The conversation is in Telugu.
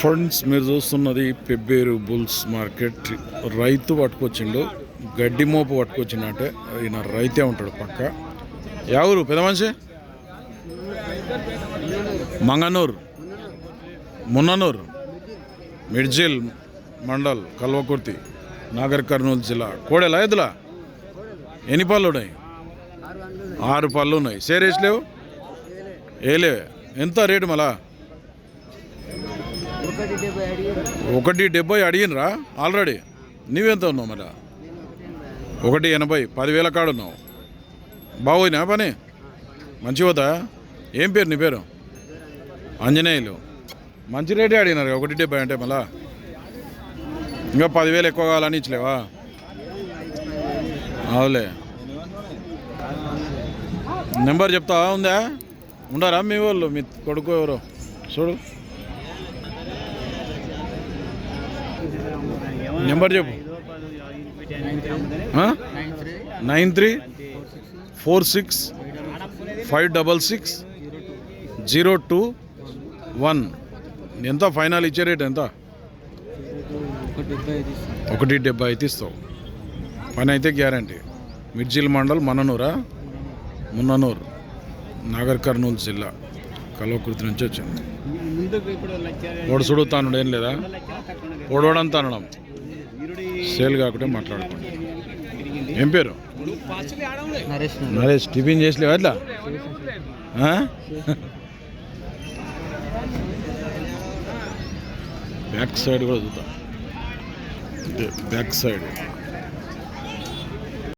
ఫ్రెండ్స్, మీరు చూస్తున్నది పెబ్బేరు బుల్స్ మార్కెట్. రైతు పట్టుకొచ్చిండు, గడ్డి మోపు పట్టుకొచ్చిండంటే ఈయన రైతే ఉంటాడు పక్క. ఎవరు పెద్ద మనిషి? మంగనూరు, మున్ననూరు, మిడ్జిల్ మండల్, కల్వకుర్తి, నాగర్ కర్నూలు జిల్లా. కోడెలా ఎద్దులా? ఎన్ని పళ్ళు ఉన్నాయి? 6 పళ్ళు ఉన్నాయి. సేరేసి లేవు? ఏలే. ఎంత రేటు మళ్ళా? 170 అడిగినరా ఆల్రెడీ? నువ్వెంత ఉన్నావు మళ్ళా? 180. 10,000 కాడున్నావు. బాగోయినా పని మంచి పోతా. ఏం పేరు నీ పేరు? ఆంజనేయులు. మంచి రేటే అడిగినారు 170 అంటే మళ్ళా ఇంకా 10,000 ఎక్కువ కావాలని ఇచ్చలేవా? అవులే. నెంబర్ చెప్తా ఉందా? ఉండారా మీ వాళ్ళు? మీ కొడుకు ఎవరో చూడు, నెంబర్ చెప్పు. 9346566021. ఎంత ఫైనల్ ఇచ్చే రేట్ ఎంత? 170 అయితే ఇస్తావు. పని అయితే గ్యారంటీ. మిడ్జిల్ మండల్, మున్ననూరు, నాగర్ కర్నూలు జిల్లా, కల్వకుర్తి నుంచి వచ్చింది. ఓడు సుడుతాను ఏం లేదా? ఓడోడంతా అనడం సేల్ కాకుంటే మాట్లాడుకోండి. ఏం పేరు? నరేష్. టిఫిన్ చేసలేవా అట్లా? బ్యాక్ సైడ్ కూడా చూద్దాం. Back side